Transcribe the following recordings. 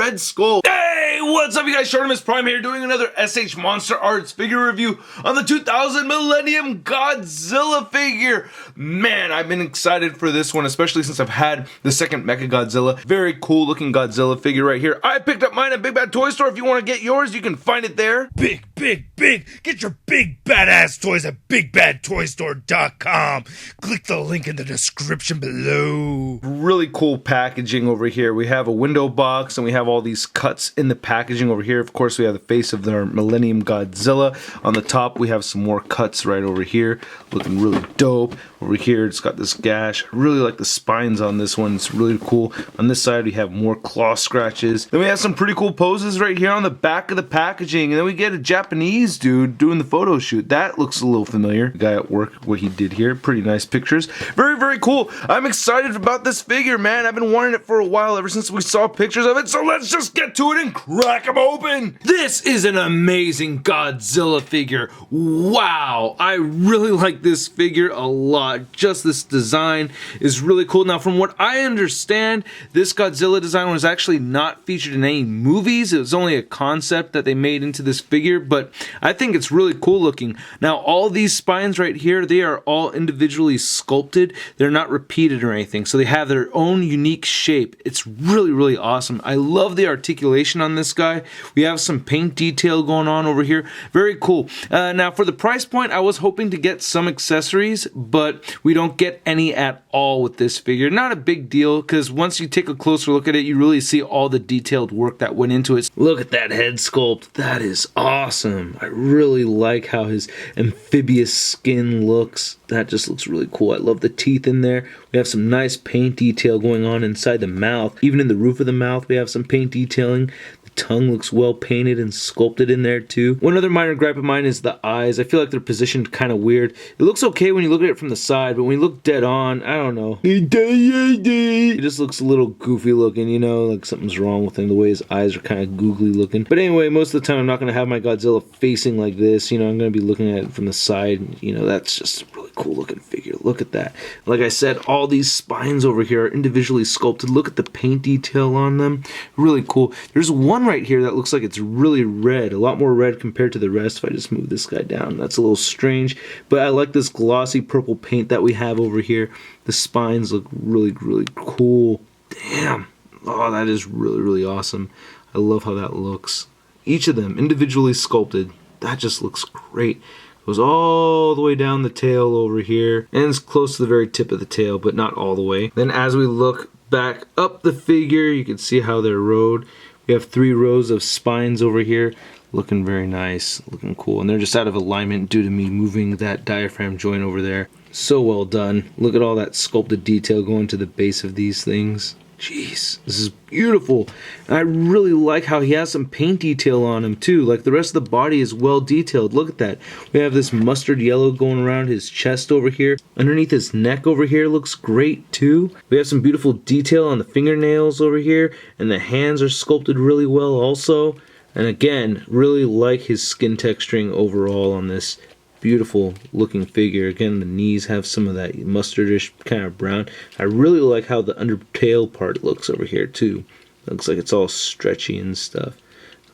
red skull. Hey, what's up you guys? Shartimus Prime here doing another SH Monster Arts figure review on the 2000 Millennium Godzilla figure. Man, I've been excited for this one, especially since I've had the second Mecha Godzilla. Very cool looking Godzilla figure right here. I picked up mine at Big Bad Toy Store. If you want to get yours, you can find it there. Big. Get your big badass toys at BigBadToyStore.com. Click the link in the description below. Really cool packaging over here. We have a window box and we have all these cuts in the packaging over here. Of course, we have the face of our Millennium Godzilla. On the top, we have some more cuts right over here. Looking really dope. Over here, it's got this gash. I really like the spines on this one. It's really cool. On this side, we have more claw scratches. Then we have some pretty cool poses right here on the back of the packaging. And then we get a Japanese dude doing the photo shoot. That looks a little familiar. The guy at work, what he did here. Pretty nice pictures. Very cool. I'm excited about this figure, man. I've been wanting it for a while, ever since we saw pictures of it. So let's just get to it and crack them open. This is an amazing Godzilla figure. Wow. I really like this figure a lot. Just this design is really cool. Now, from what I understand, this Godzilla design was actually not featured in any movies. It was only a concept that they made into this figure, but I think it's really cool looking. Now, all these spines right here, they are all individually sculpted. They're not repeated or anything, so they have their own unique shape. It's really awesome. I love the articulation on this guy. We have some paint detail going on over here. Very cool. Now, for the price point, I was hoping to get some accessories, but we don't get any at all with this figure. Not a big deal, because once you take a closer look at it, you really see all the detailed work that went into it. Look at that head sculpt. That is awesome. I really like how his amphibious skin looks. That just looks really cool. I love the teeth in there. We have some nice paint detail going on inside the mouth. Even in the roof of the mouth, we have some paint detailing. Tongue looks well painted and sculpted in there too. One other minor gripe of mine is the eyes. I feel like they're positioned kind of weird. It looks okay when you look at it from the side, but when you look dead on, I don't know. It just looks a little goofy looking, you know, like something's wrong with him. The way his eyes are kind of googly looking. But anyway, most of the time I'm not going to have my Godzilla facing like this. You know, I'm going to be looking at it from the side. You know, that's just a really cool looking figure. Look at that. Like I said, all these spines over here are individually sculpted. Look at the paint detail on them. Really cool. There's one right here that looks like it's really red, a lot more red compared to the rest. If I just move this guy down, that's a little strange, but I like this glossy purple paint that we have over here. The spines look really cool. Damn. Oh, that is really awesome. I love how that looks. Each of them individually sculpted. That just looks great. Goes all the way down the tail over here, and it's close to the very tip of the tail, but not all the way. Then as we look back up the figure, you can see how they're rowed. We have 3 rows of spines over here, looking very nice, looking cool. And they're just out of alignment due to me moving that diaphragm joint over there. So well done. Look at all that sculpted detail going to the base of these things. Jeez, this is beautiful. And I really like how he has some paint detail on him too. Like the rest of the body is well detailed. Look at that. We have this mustard yellow going around his chest over here. Underneath his neck over here looks great too. We have some beautiful detail on the fingernails over here. And the hands are sculpted really well also. And again, really like his skin texturing overall on this beautiful looking figure. Again, the knees have some of that mustardish kind of brown. I really like how the undertail part looks over here too. Looks like it's all stretchy and stuff.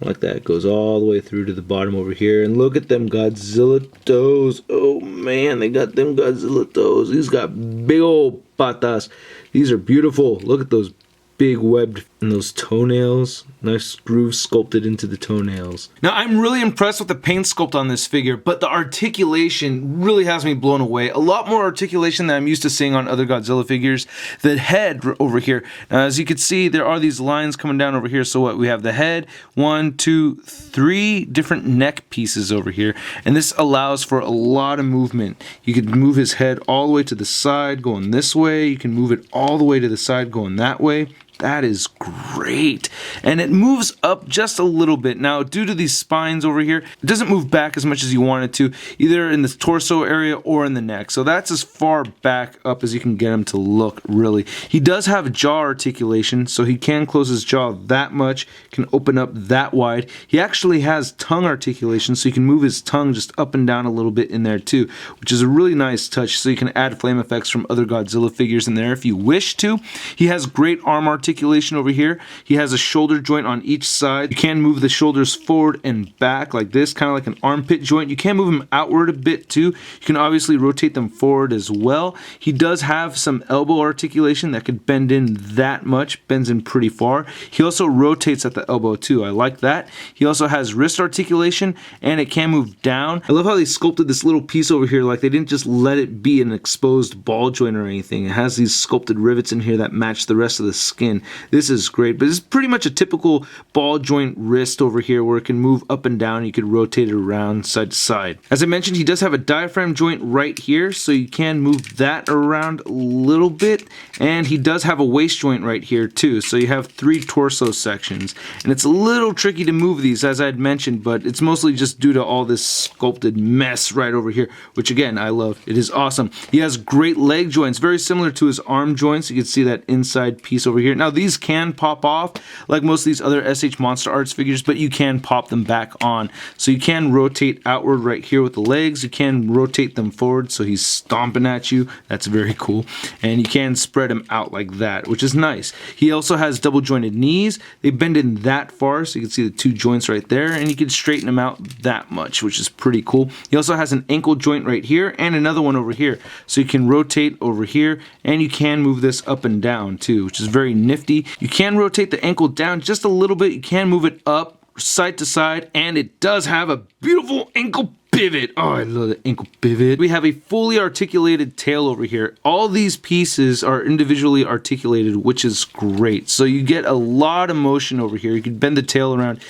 I like that. It goes all the way through to the bottom over here. And look at them Godzilla toes. Oh man, they got them Godzilla toes. These got big old patas. These are beautiful. Look at those big webbed and those toenails. Nice grooves sculpted into the toenails. Now I'm really impressed with the paint sculpt on this figure, but the articulation really has me blown away. A lot more articulation than I'm used to seeing on other Godzilla figures. The head over here, now as you can see, there are these lines coming down over here. So what, we have the head, 1, 2, 3 different neck pieces over here, and this allows for a lot of movement. You could move his head all the way to the side going this way. You can move it all the way to the side going that way. That is great. And it moves up just a little bit. Now, due to these spines over here, it doesn't move back as much as you want it to, either in the torso area or in the neck. So that's as far back up as you can get him to look, really. He does have jaw articulation, so he can close his jaw that much, can open up that wide. He actually has tongue articulation, so you can move his tongue just up and down a little bit in there too, which is a really nice touch. So you can add flame effects from other Godzilla figures in there if you wish to. He has great arm articulation articulation over here. He has a shoulder joint on each side. You can move the shoulders forward and back like this, kind of like an armpit joint. You can move them outward a bit too. You can obviously rotate them forward as well. He does have some elbow articulation that could bend in that much, bends in pretty far. He also rotates at the elbow too. I like that. He also has wrist articulation, and it can move down. I love how they sculpted this little piece over here, like they didn't just let it be an exposed ball joint or anything. It has these sculpted rivets in here that match the rest of the skin. This is great, but it's pretty much a typical ball joint wrist over here where it can move up and down. You could rotate it around side to side. As I mentioned, he does have a diaphragm joint right here, so you can move that around a little bit, and he does have a waist joint right here too, so you have 3 torso sections, and it's a little tricky to move these, as I'd mentioned, but it's mostly just due to all this sculpted mess right over here, which again, I love. It is awesome. He has great leg joints, very similar to his arm joints. You can see that inside piece over here. Now, these can pop off like most of these other SH MonsterArts figures, but you can pop them back on. So you can rotate outward right here with the legs. You can rotate them forward, so he's stomping at you. That's very cool. And you can spread him out like that, which is nice. He also has double jointed knees. They bend in that far, so you can see the 2 joints right there, and you can straighten them out that much, which is pretty cool. He also has an ankle joint right here and another one over here, so you can rotate over here, and you can move this up and down too, which is very nifty. You can rotate the ankle down just a little bit. You can move it up side to side, and it does have a beautiful ankle pivot. Oh, I love the ankle pivot. We have a fully articulated tail over here. All these pieces are individually articulated, which is great. So you get a lot of motion over here. You can bend the tail around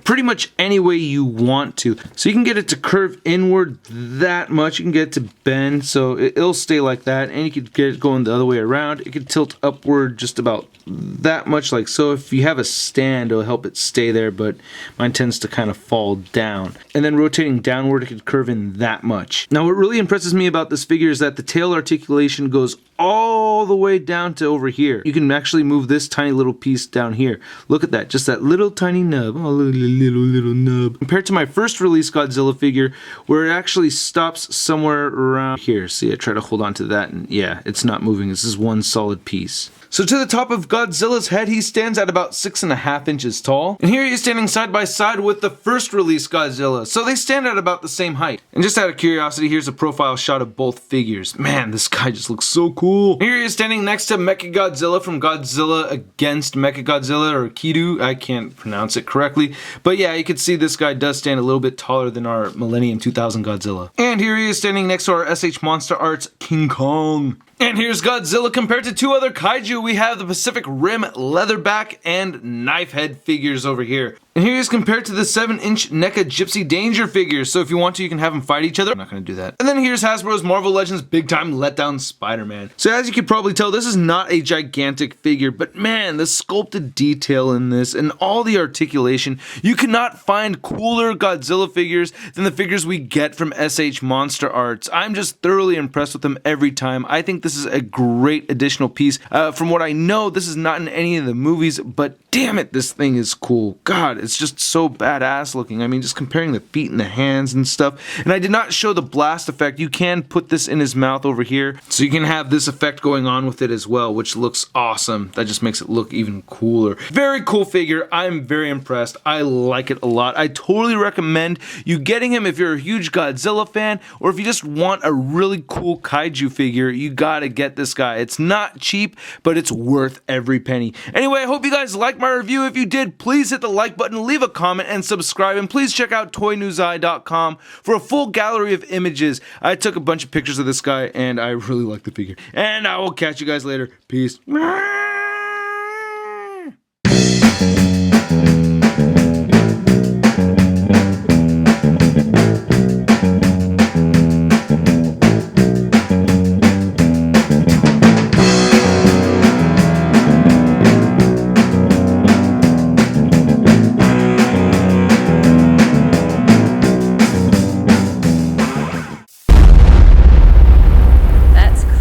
pretty much any way you want to. So you can get it to curve inward that much. You can get it to bend, so it'll stay like that. And you can get it going the other way around. It can tilt upward just about that much, like so. If you have a stand, it'll help it stay there, but mine tends to kind of fall down. And then rotating downward, it can curve in that much. Now, what really impresses me about this figure is that the tail articulation goes all the way down to over here. You can actually move this tiny little piece down here. Look at that, just that little tiny nub. Oh, little nub. Compared to my first release Godzilla figure, where it actually stops somewhere around here. See, I try to hold on to that, and yeah, it's not moving. This is one solid piece. So to the top of Godzilla's head, he stands at about 6.5 inches tall. And here he is standing side by side with the first release Godzilla. So they stand at about the same height. And just out of curiosity, here's a profile shot of both figures. Man, this guy just looks so cool. Here he is standing next to Mechagodzilla from Godzilla Against Mechagodzilla, or Kidu. I can't pronounce it correctly. But yeah, you can see this guy does stand a little bit taller than our Millennium 2000 Godzilla. And here he is standing next to our SH MonsterArts King Kong. And here's Godzilla compared to 2 other kaiju. We have the Pacific Rim leatherback and knife head figures over here. And here he is compared to the 7-inch NECA Gypsy Danger figures. So if you want to, you can have them fight each other. I'm not going to do that. And then here's Hasbro's Marvel Legends Big Time Letdown Spider-Man. So as you can probably tell, this is not a gigantic figure, but man, the sculpted detail in this and all the articulation, you cannot find cooler Godzilla figures than the figures we get from SH MonsterArts. I'm just thoroughly impressed with them every time. I think this is a great additional piece. From what I know, this is not in any of the movies, but damn it, this thing is cool. God, it's just so badass looking. I mean, just comparing the feet and the hands and stuff. And I did not show the blast effect. You can put this in his mouth over here, so you can have this effect going on with it as well, which looks awesome. That just makes it look even cooler. Very cool figure. I'm very impressed. I like it a lot. I totally recommend you getting him if you're a huge Godzilla fan, or if you just want a really cool kaiju figure. You gotta get this guy. It's not cheap, but it's worth every penny. Anyway, I hope you guys liked my review. If you did, please hit the like button, leave a comment, and subscribe. And please check out toynewseye.com for a full gallery of images. I took a bunch of pictures of this guy, and I really like the figure. And I will catch you guys later. Peace.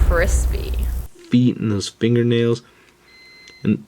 Crispy. Feet and those fingernails, and